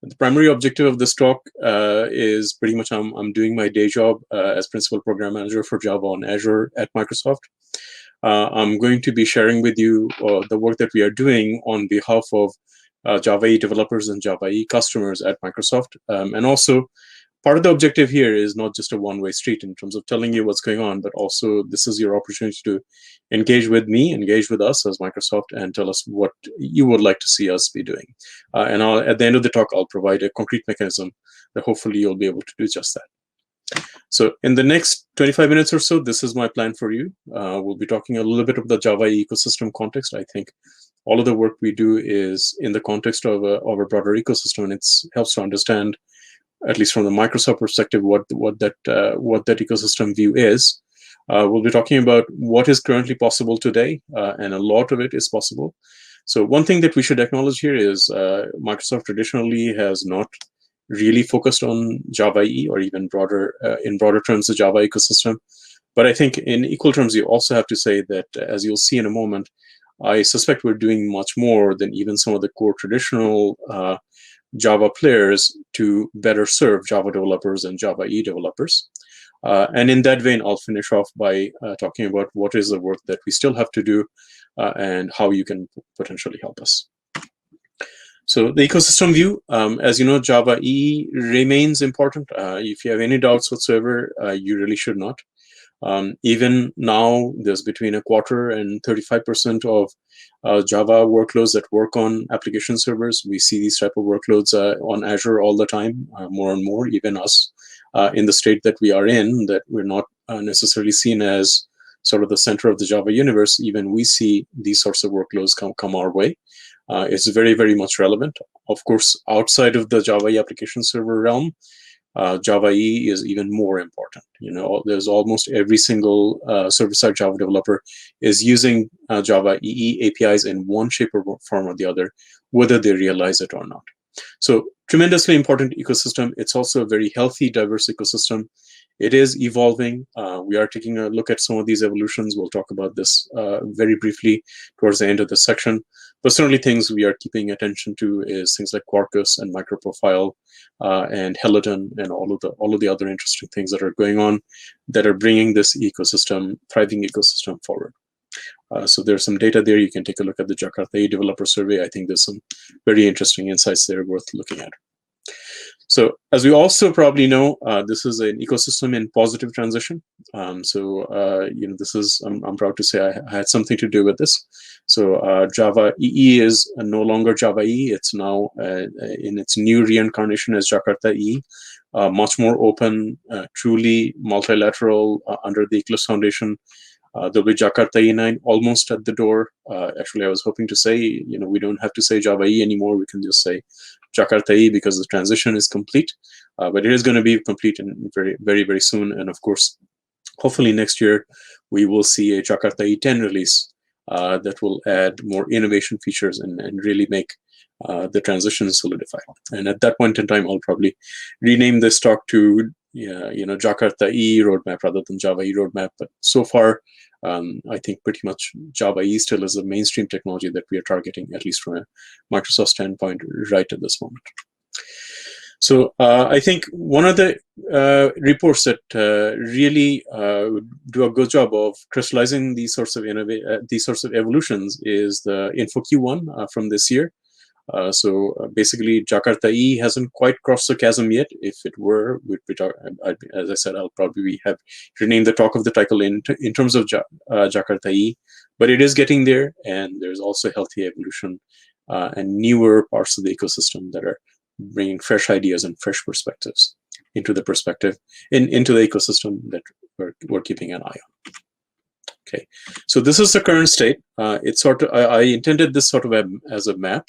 The primary objective of this talk is pretty much I'm doing my day job as Principal Program Manager for Java on Azure at Microsoft. I'm going to be sharing with you the work that we are doing on behalf of Java EE developers and Java EE customers at Microsoft. And also, part of the objective here is not just a one-way street in terms of telling you what's going on, but also this is your opportunity to engage with me, engage with us as Microsoft, and tell us what you would like to see us be doing. And at the end of the talk, I'll provide a concrete mechanism that hopefully you'll be able to do just that. So in the next 25 minutes or so, this is my plan for you. We'll be talking a little bit of the Java ecosystem context. I think all of the work we do is in the context of a broader ecosystem, and it helps to understand, at least from the Microsoft perspective, what that ecosystem view is. We'll be talking about what is currently possible today, and a lot of it is possible. So one thing that we should acknowledge here is Microsoft traditionally has not really focused on Java EE, or even broader, in broader terms, the Java ecosystem. But I think in equal terms, you also have to say that, as you'll see in a moment, I suspect we're doing much more than even some of the core traditional Java players to better serve Java developers and Java EE developers. And in that vein, I'll finish off by talking about what is the work that we still have to do and how you can potentially help us. So the ecosystem view, as you know, Java EE remains important. If you have any doubts whatsoever, you really should not. Even now, there's between 25% and 35% of Java workloads that work on application servers. We see these type of workloads on Azure all the time, more and more, even us in the state that we are in, that we're not necessarily seen as sort of the center of the Java universe. Even we see these sorts of workloads come our way. It's very, very much relevant. Of course, outside of the Java application server realm, Java EE is even more important. You know, there's almost every single server-side Java developer is using Java EE APIs in one shape or form or the other, whether they realize it or not. So tremendously important ecosystem. It's also a very healthy, diverse ecosystem. It is evolving. We are taking a look at some of these evolutions. We'll talk about this very briefly towards the end of the section. But certainly things we are keeping attention to is things like Quarkus and Microprofile and Helidon and all of the other interesting things that are going on that are bringing this ecosystem, thriving ecosystem forward. So there's some data there. You can take a look at the Jakarta EE developer survey. I think there's some very interesting insights there worth looking at. So as we also probably know, this is an ecosystem in positive transition. You know, this is, I'm proud to say I had something to do with this. So Java EE is no longer Java EE. It's now in its new reincarnation as Jakarta EE, much more open, truly multilateral under the Eclipse Foundation. There'll be Jakarta E9 almost at the door. Actually, I was hoping to say, you know, we don't have to say Java EE anymore. We can just say Jakarta EE because the transition is complete. But it is going to be complete in very, very, very soon. And of course, hopefully next year, we will see a Jakarta E10 release that will add more innovation features and really make the transition solidify. And at that point in time, I'll probably rename this talk to you know, Jakarta EE roadmap rather than Java EE roadmap. But so far, I think pretty much Java EE still is the mainstream technology that we are targeting, at least from a Microsoft standpoint, right at this moment. So I think one of the reports that really do a good job of crystallizing these sorts of evolutions is the InfoQ1 from this year. Basically, Jakarta EE hasn't quite crossed the chasm yet. If it were, as I said, I'll probably have renamed the talk of the title in terms of Jakarta EE, but it is getting there, and there's also healthy evolution and newer parts of the ecosystem that are bringing fresh ideas and fresh perspectives into the into the ecosystem that we're keeping an eye on. Okay, so this is the current state. It's sort of I intended this sort of as a map.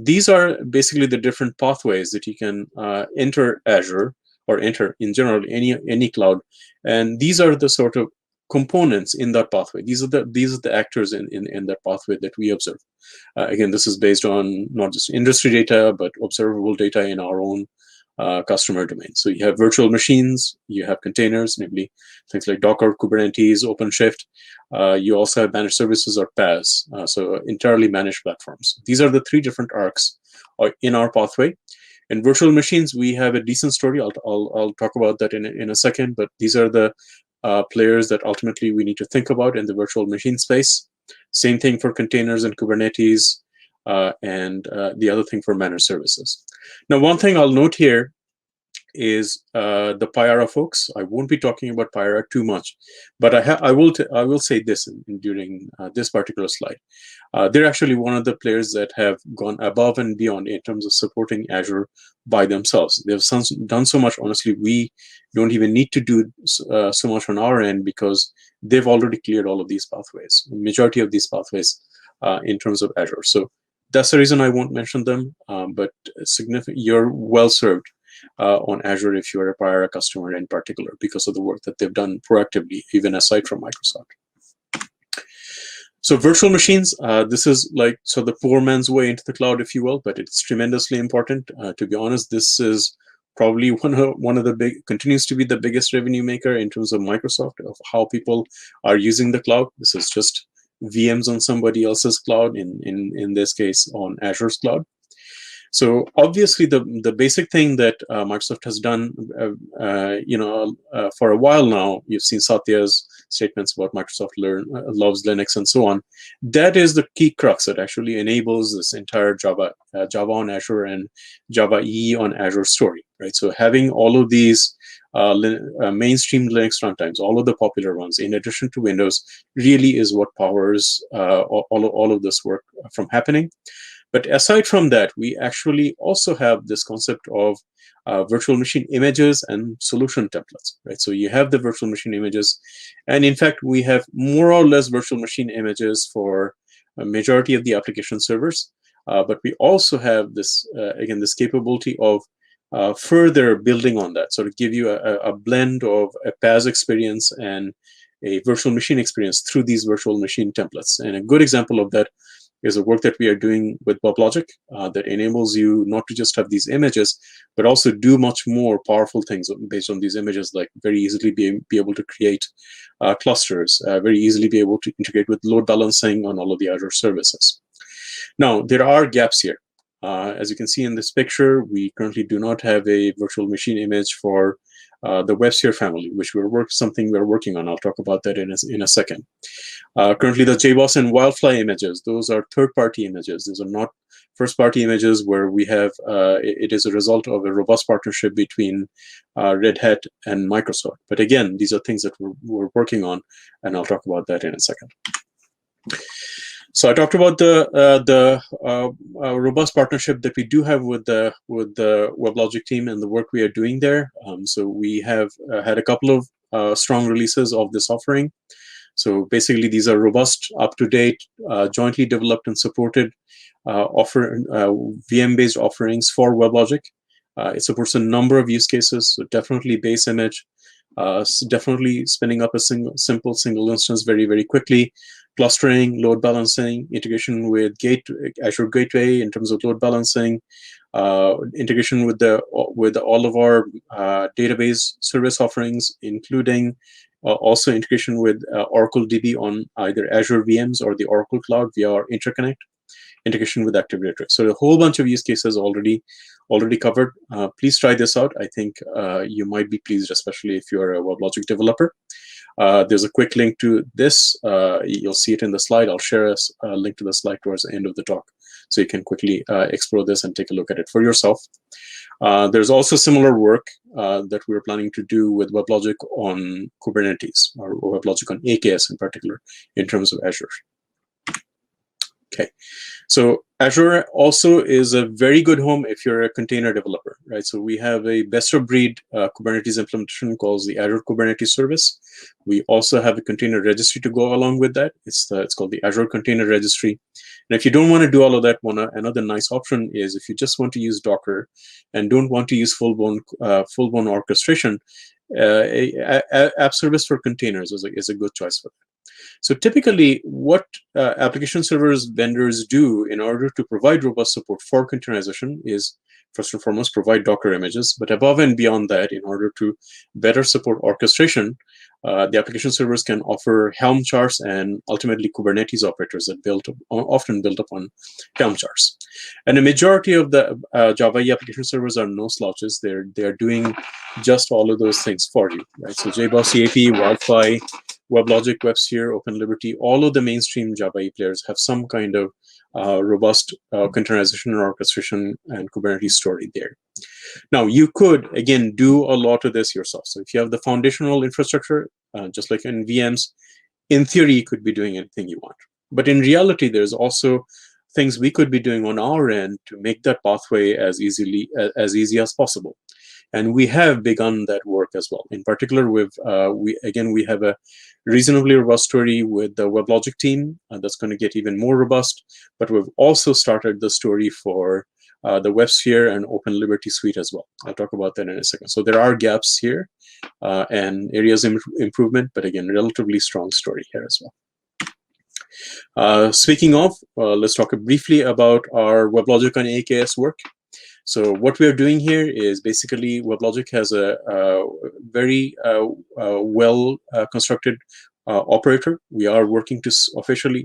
These are basically the different pathways that you can enter Azure or enter in general any cloud, and these are the sort of components in that pathway. These are the actors in that pathway that we observe. Again, this is based on not just industry data but observable data in our own customer domain. So you have virtual machines, you have containers, namely things like Docker, Kubernetes, OpenShift. You also have managed services or PaaS, so entirely managed platforms. These are the three different arcs in our pathway. In virtual machines, we have a decent story. I'll talk about that in a second, but these are the players that ultimately we need to think about in the virtual machine space. Same thing for containers and Kubernetes, and the other thing for managed services. Now, one thing I'll note here is the Pyara folks. I won't be talking about Pyara too much, but I will say this during this particular slide. They're actually one of the players that have gone above and beyond in terms of supporting Azure by themselves. They've done so much. Honestly, we don't even need to do so much on our end because they've already cleared all of these pathways, majority of these pathways in terms of Azure. So that's the reason I won't mention them, but you're well served on Azure if you're a Pyara customer in particular because of the work that they've done proactively, even aside from Microsoft. So virtual machines, this is like the poor man's way into the cloud, if you will, but it's tremendously important. To be honest, this is probably one of the continues to be the biggest revenue maker in terms of Microsoft, of how people are using the cloud. This is just VMs on somebody else's cloud, in this case on Azure's cloud. So obviously, the basic thing that Microsoft has done, for a while now, you've seen Satya's statements about Microsoft loves Linux and so on. That is the key crux that actually enables this entire Java on Azure and Java EE on Azure story, right? So having all of these mainstream Linux runtimes, all of the popular ones, in addition to Windows, really is what powers all of this work from happening. But aside from that, we actually also have this concept of virtual machine images and solution templates, right? So you have the virtual machine images, and in fact, we have more or less virtual machine images for a majority of the application servers. But we also have this, again, this capability of further building on that, so to give you a blend of a PaaS experience and a virtual machine experience through these virtual machine templates. And a good example of that is the work that we are doing with WebLogic that enables you not to just have these images, but also do much more powerful things based on these images, like very easily be able to create clusters, very easily be able to integrate with load balancing on all of the Azure services. Now, there are gaps here. As you can see in this picture, we currently do not have a virtual machine image for the WebSphere family, which something we're working on. I'll talk about that in a second. Currently, the JBoss and Wildfly images, those are third-party images. These are not first-party images where we have, it is a result of a robust partnership between Red Hat and Microsoft. But again, these are things that we're working on, and I'll talk about that in a second. So I talked about the robust partnership that we do have with the WebLogic team and the work we are doing there. So we have had a couple of strong releases of this offering. So basically, these are robust, up-to-date, jointly developed and supported VM-based offerings for WebLogic. It supports a number of use cases, so definitely base image, definitely spinning up a simple single instance very, very quickly, clustering, load balancing, integration with Azure Gateway in terms of load balancing, integration with all of our database service offerings, including also integration with Oracle DB on either Azure VMs or the Oracle Cloud via our interconnect, integration with Active Directory. So a whole bunch of use cases already covered. Please try this out. I think you might be pleased, especially if you're a WebLogic developer. There's a quick link to this. You'll see it in the slide. I'll share a link to the slide towards the end of the talk, so you can quickly explore this and take a look at it for yourself. There's also similar work that we're planning to do with WebLogic on Kubernetes, or WebLogic on AKS in particular, in terms of Azure. Okay, so Azure also is a very good home if you're a container developer, right? So we have a best-of-breed Kubernetes implementation called the Azure Kubernetes Service. We also have a container registry to go along with that. It's called the Azure Container Registry. And if you don't want to do all of that, another nice option is if you just want to use Docker and don't want to use full-blown orchestration, app service for containers is a good choice for that. So typically, what application servers vendors do in order to provide robust support for containerization is first and foremost, provide Docker images. But above and beyond that, in order to better support orchestration, the application servers can offer Helm charts and ultimately Kubernetes operators that often built upon Helm charts. And a majority of the Java EE application servers are no slouches. They're doing just all of those things for you, right? So JBoss EAP, Wi-Fi, WebLogic, WebSphere, OpenLiberty, all of the mainstream Java EE players have some kind of robust containerization and orchestration and Kubernetes story there. Now, you could, again, do a lot of this yourself. So if you have the foundational infrastructure, just like in VMs, in theory, you could be doing anything you want. But in reality, there's also things we could be doing on our end to make that pathway as easy as possible. And we have begun that work as well. In particular, we have a reasonably robust story with the WebLogic team that's going to get even more robust. But we've also started the story for the WebSphere and OpenLiberty suite as well. I'll talk about that in a second. So there are gaps here and areas of improvement, but again, relatively strong story here as well. Speaking of, let's talk briefly about our WebLogic and AKS work. So what we are doing here is basically WebLogic has a very well constructed operator. We are working to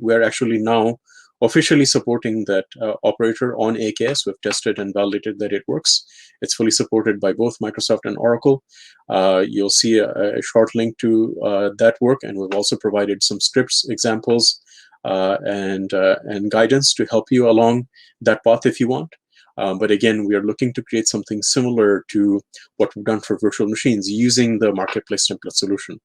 we are actually now officially supporting that operator on AKS. We've tested and validated that it works. It's fully supported by both Microsoft and Oracle. You'll see a short link to that work, and we've also provided some scripts, examples, and guidance to help you along that path if you want. But again, we are looking to create something similar to what we've done for virtual machines using the marketplace template solution.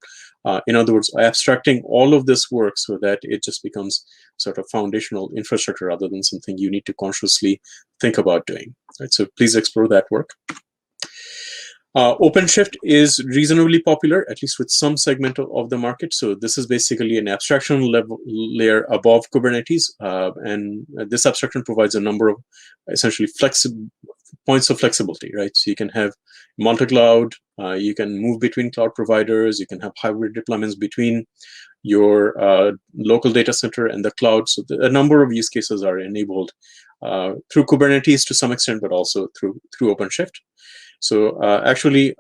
In other words, abstracting all of this work so that it just becomes sort of foundational infrastructure rather than something you need to consciously think about doing. Right? So please explore that work. OpenShift is reasonably popular, at least with some segment of the market. So this is basically an abstraction layer above Kubernetes. And this abstraction provides a number of essentially points of flexibility, right? So you can have multi-cloud, you can move between cloud providers, you can have hybrid deployments between your local data center and the cloud. So a number of use cases are enabled through Kubernetes to some extent, but also through OpenShift. So actually,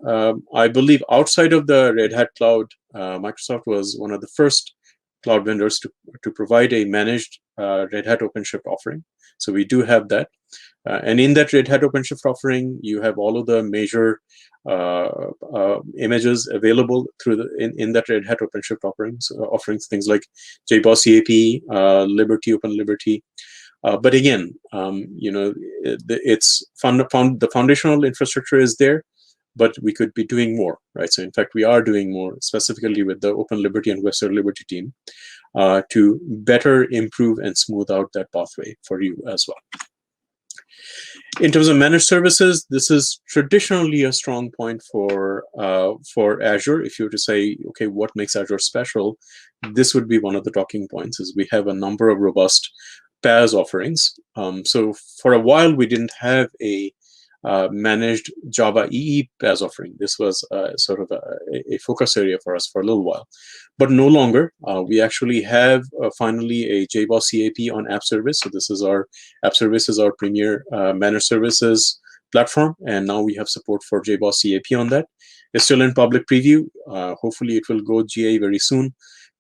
I believe outside of the Red Hat cloud, Microsoft was one of the first cloud vendors to provide a managed Red Hat OpenShift offering. So we do have that. And in that Red Hat OpenShift offering, you have all of the major images available through in that Red Hat OpenShift offerings, things like JBoss EAP, Liberty, OpenLiberty. But again, the foundational infrastructure is there, but we could be doing more, right? So in fact, we are doing more, specifically with the OpenLiberty and WebSphere Liberty team, to better improve and smooth out that pathway for you as well. In terms of managed services, this is traditionally a strong point for Azure. If you were to say, okay, what makes Azure special, this would be one of the talking points, is we have a number of robust PaaS offerings. So for a while, we didn't have a managed Java EE PaaS offering. This was sort of a focus area for us for a little while, but no longer. We actually have finally a JBoss EAP on App Service. So this is our App Service is our premier managed services platform, and now we have support for JBoss EAP on that. It's still in public preview. Hopefully, it will go GA very soon.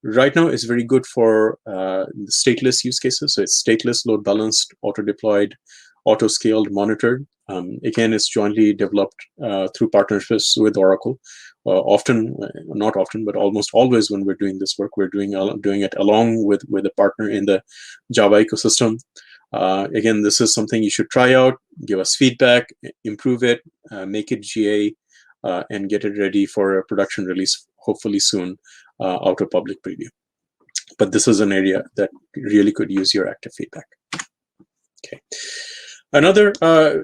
Right now, it's very good for the stateless use cases. So it's stateless, load balanced, auto-deployed, auto-scaled, monitored. Again, it's jointly developed through partnerships with Oracle. Not often, but almost always when we're doing this work, we're doing it along with a partner in the Java ecosystem. Again, this is something you should try out, give us feedback, improve it, make it GA, and get it ready for a production release, hopefully soon, out of public preview. But this is an area that really could use your active feedback. Okay. Another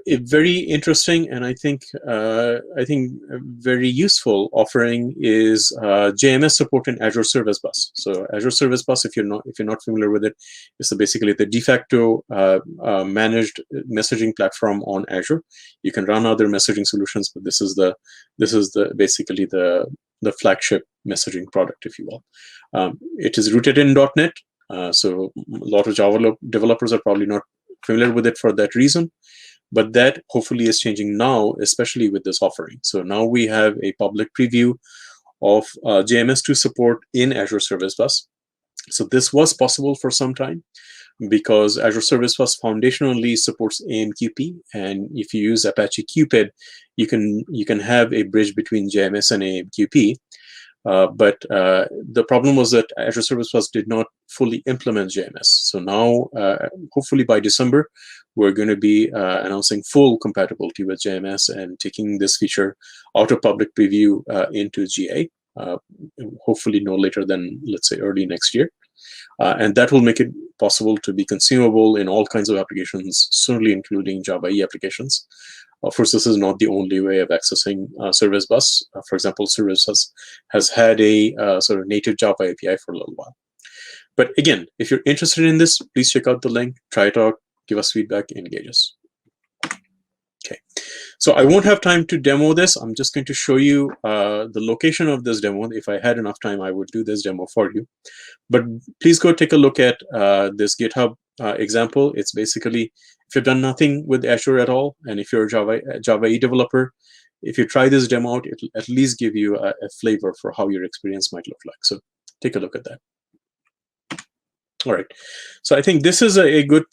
very interesting and I think very useful offering is JMS support in Azure Service Bus. So Azure Service Bus, if you're not familiar with it, is basically the de facto managed messaging platform on Azure. You can run other messaging solutions, but this is basically the flagship messaging product, if you will. It is rooted in .NET, so a lot of Java developers are probably not familiar with it for that reason. But that hopefully is changing now, especially with this offering. So now we have a public preview of JMS2 support in Azure Service Bus. So this was possible for some time because Azure Service Bus foundationally supports AMQP, and if you use Apache Cupid, you can have a bridge between JMS and AMQP. But the problem was that Azure Service Bus did not fully implement JMS. So now, hopefully by December, we're going to be announcing full compatibility with JMS and taking this feature out of public preview into GA, hopefully no later than, let's say, early next year. And that will make it possible to be consumable in all kinds of applications, certainly including Java EE applications. Of course, this is not the only way of accessing Service Bus. For example, Service Bus has had a sort of native Java API for a little while. But again, if you're interested in this, please check out the link, try it out, give us feedback, engage us. Okay, so I won't have time to demo this. I'm just going to show you the location of this demo. If I had enough time, I would do this demo for you. But please go take a look at this GitHub example. It's basically, if you've done nothing with Azure at all, and if you're a Java EE developer, if you try this demo out, it'll at least give you a flavor for how your experience might look like. So take a look at that. All right, so I think this is a good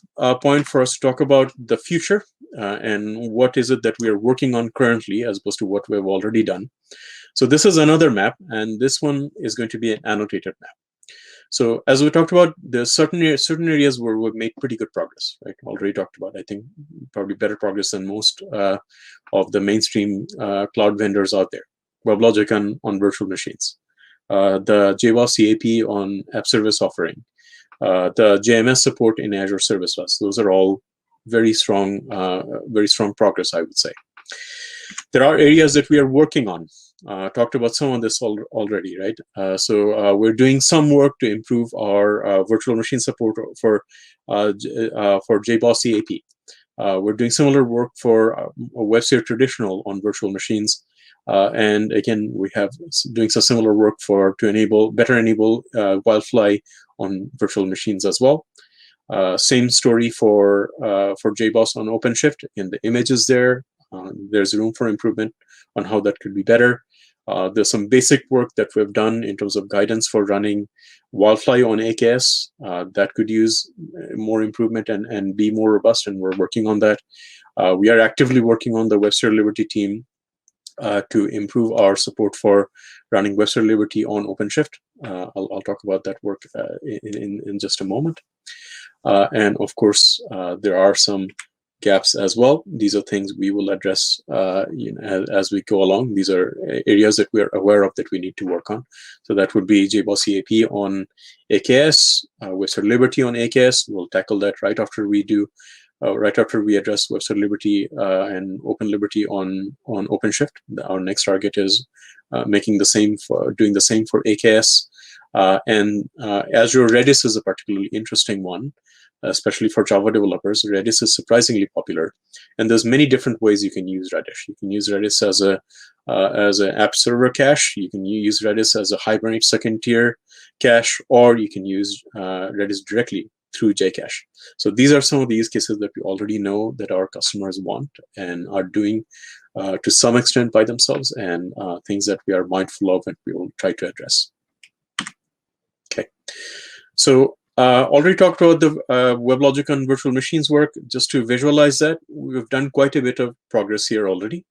point for us to talk about the future and what is it that we are working on currently as opposed to what we've already done. So this is another map, and this one is going to be an annotated map. So as we talked about, there's certain areas where we've made pretty good progress, right? Already talked about, I think, probably better progress than most of the mainstream cloud vendors out there. WebLogic on virtual machines, the JBoss CAP on app service offering, the JMS support in Azure Service Bus. Those are all very strong progress, I would say. There are areas that we are working on. Talked about some of this already, right? So we're doing some work to improve our virtual machine support for JBoss CAP. We're doing similar work for WebSphere Traditional on virtual machines. And again, we have doing some similar work to better enable Wildfly on virtual machines as well. Same story for JBoss on OpenShift. In the images there, there's room for improvement on how that could be better. There's some basic work that we've done in terms of guidance for running Wildfly on AKS that could use more improvement and be more robust, and we're working on that. We are actively working on the WebSphere Liberty team to improve our support for running WebSphere Liberty on OpenShift. I'll talk about that work in just a moment. And of course, there are some gaps as well. These are things we will address as we go along. These are areas that we are aware of that we need to work on. So that would be JBoss CAP on AKS, WebSphere Liberty on AKS. We'll tackle that right after we address WebSphere Liberty and Open Liberty on OpenShift. Our next target is doing the same for AKS. And Azure Redis is a particularly interesting one, especially for Java developers. Redis is surprisingly popular, and there's many different ways you can use Redis. You can use Redis as an app server cache. You can use Redis as a Hibernate second tier cache, or you can use Redis directly through Jcache. So these are some of the use cases that we already know that our customers want and are doing to some extent by themselves, and things that we are mindful of and we will try to address. Okay, so already talked about the WebLogic on virtual machines work. Just to visualize that, we've done quite a bit of progress here already.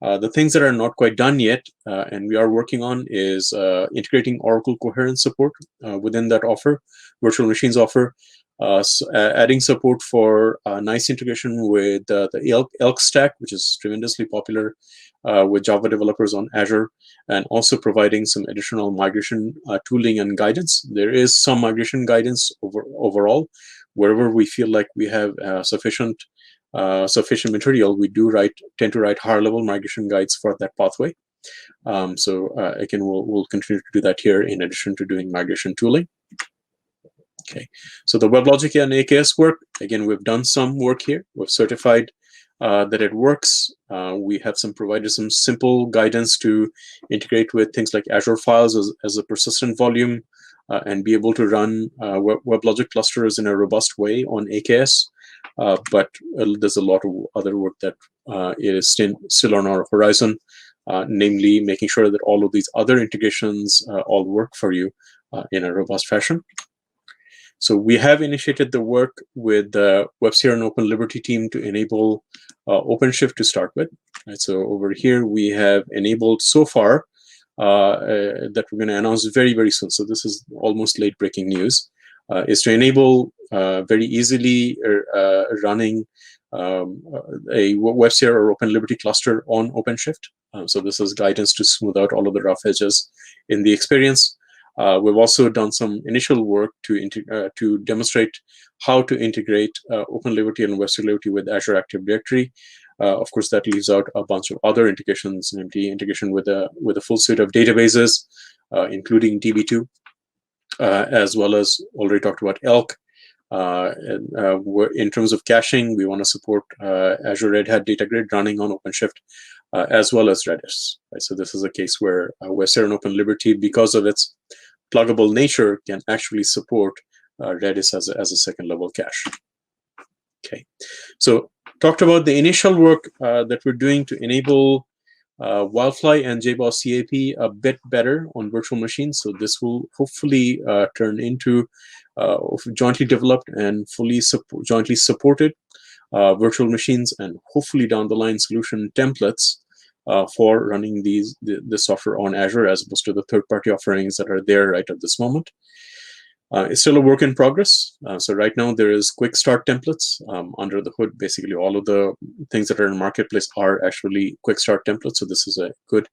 The things that are not quite done yet, and we are working on, is integrating Oracle Coherence support within that offer, virtual machines offer, adding support for nice integration with the Elk stack, which is tremendously popular with Java developers on Azure, and also providing some additional migration tooling and guidance. There is some migration guidance overall. Wherever we feel like we have sufficient material, we tend to write higher level migration guides for that pathway. So again, we'll continue to do that here in addition to doing migration tooling. Okay, so the WebLogic and AKS work, again, we've done some work here. We've certified that it works. We have provided some simple guidance to integrate with things like Azure Files as a persistent volume and be able to run WebLogic clusters in a robust way on AKS. but there's a lot of other work that is still on our horizon, namely making sure that all of these other integrations all work for you in a robust fashion. So we have initiated the work with the WebSphere and Open Liberty team to enable OpenShift to start with. Right, so over here, we have enabled so far that we're going to announce very, very soon. So this is almost late breaking news, is to enable very easily running a WebSphere or Open Liberty cluster on OpenShift. So this is guidance to smooth out all of the rough edges in the experience. We've also done some initial work to demonstrate how to integrate Open Liberty and WebSphere Liberty with Azure Active Directory. Of course, that leaves out a bunch of other integrations, namely integration with a full suite of databases, including DB2, as well as already talked about ELK. In terms of caching, we want to support Azure Red Hat Data Grid running on OpenShift, as well as Redis. Right? So this is a case where WebSphere and Open Liberty, because of its pluggable nature, can actually support Redis as a second level cache. Okay, so talked about the initial work that we're doing to enable Wildfly and JBoss CAP a bit better on virtual machines. So this will hopefully turn into jointly developed and fully jointly supported virtual machines, and hopefully down the line solution templates for running the software on Azure, as opposed to the third-party offerings that are there right at this moment. It's still a work in progress. So right now there is quick start templates under the hood. Basically, all of the things that are in Marketplace are actually quick start templates. So this is a good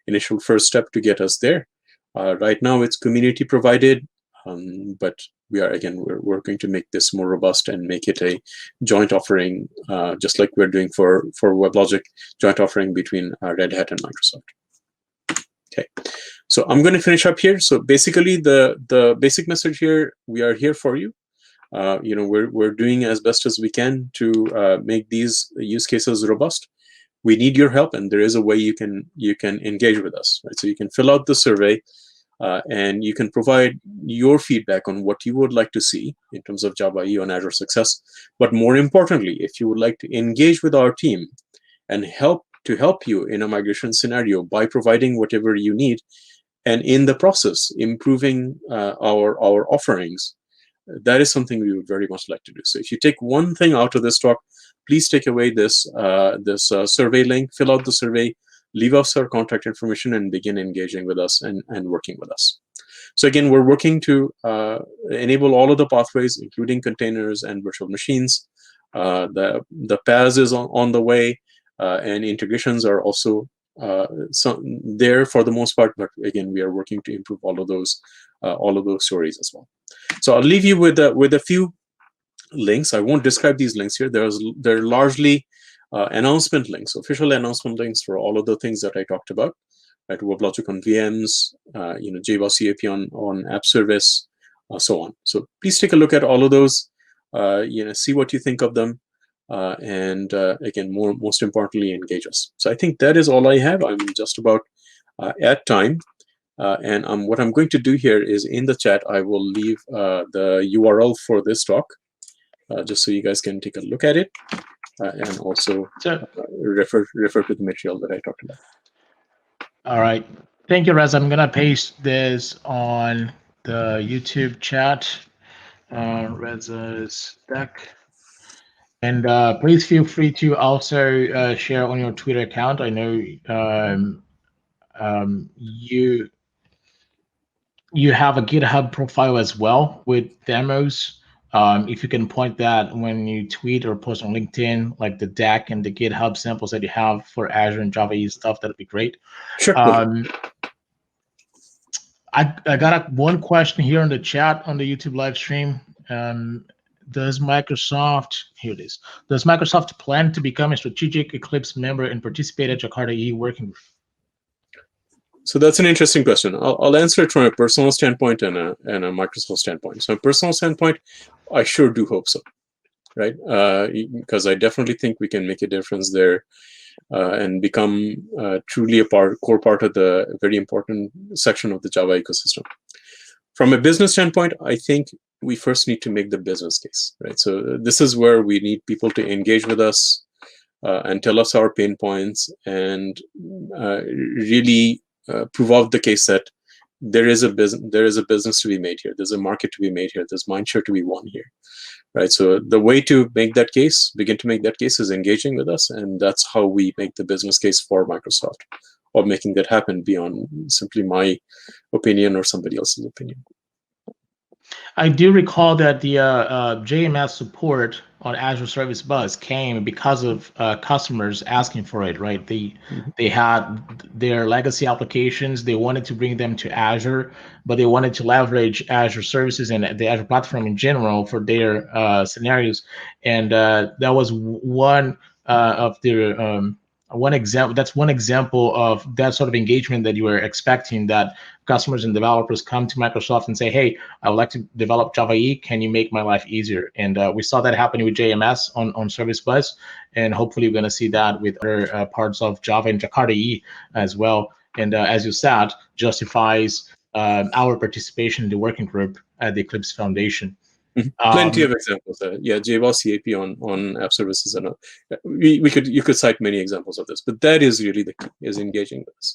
initial first step to get us there. Right now it's community provided, but we're working to make this more robust and make it a joint offering, just like we're doing for WebLogic, joint offering between Red Hat and Microsoft. Okay. So I'm going to finish up here. So basically, the basic message here: we are here for you. We're doing as best as we can to make these use cases robust. We need your help, and there is a way you can engage with us. Right? So you can fill out the survey, and you can provide your feedback on what you would like to see in terms of Java EE on Azure success. But more importantly, if you would like to engage with our team and help you in a migration scenario by providing whatever you need, and in the process improving our offerings, that is something we would very much like to do. So if you take one thing out of this talk, please take away this survey link, fill out the survey, leave us our contact information, and begin engaging with us and working with us. So again, we're working to enable all of the pathways, including containers and virtual machines. The PaaS is on the way, and integrations are also there for the most part, but again, we are working to improve all of those stories as well. So I'll leave you with a few links. I won't describe these links here. They're largely announcement links, official announcement links for all of the things that I talked about, right? WebLogic on VMs, JBoss CAP on App Service, so on. So please take a look at all of those. See what you think of them. And again, most importantly, engage us. So I think that is all I have. I'm just about at time. And what I'm going to do here is in the chat, I will leave the URL for this talk, just so you guys can take a look at it, and also refer to the material that I talked about. All right. Thank you, Rez. I'm going to paste this on the YouTube chat, Rez's deck. And please feel free to also share on your Twitter account. I know you have a GitHub profile as well with demos. If you can point that when you tweet or post on LinkedIn, like the deck and the GitHub samples that you have for Azure and Java EE stuff, that'd be great. Sure. I got one question here in the chat on the YouTube live stream. Does Microsoft plan to become a strategic Eclipse member and participate at Jakarta EE working group? So that's an interesting question. I'll answer it from a personal standpoint and a Microsoft standpoint. So, a personal standpoint, I sure do hope so, right? Because I definitely think we can make a difference there and become truly a core part of the very important section of the Java ecosystem. From a business standpoint, I think we first need to make the business case, right? So this is where we need people to engage with us and tell us our pain points and really prove out the case that there is a business to be made here. There's a market to be made here. There's mindshare to be won here, right? So the way to make that case, begin to make that case, is engaging with us, and that's how we make the business case for Microsoft, or making that happen beyond simply my opinion or somebody else's opinion. I do recall that the JMS support on Azure Service Bus came because of customers asking for it, right? They had their legacy applications, they wanted to bring them to Azure, but they wanted to leverage Azure services and the Azure platform in general for their scenarios. And that was one of their one example. That's one example of that sort of engagement that you were expecting, that customers and developers come to Microsoft and say, hey, I would like to develop Java EE. Can you make my life easier? And we saw that happening with JMS on Service Bus, and hopefully we're going to see that with other parts of Java and Jakarta EE as well. And as you said, justifies our participation in the working group at the Eclipse Foundation. Plenty of examples. Yeah, JBoss CAP on app services, and you could cite many examples of this, but that is really the key, is engaging with us.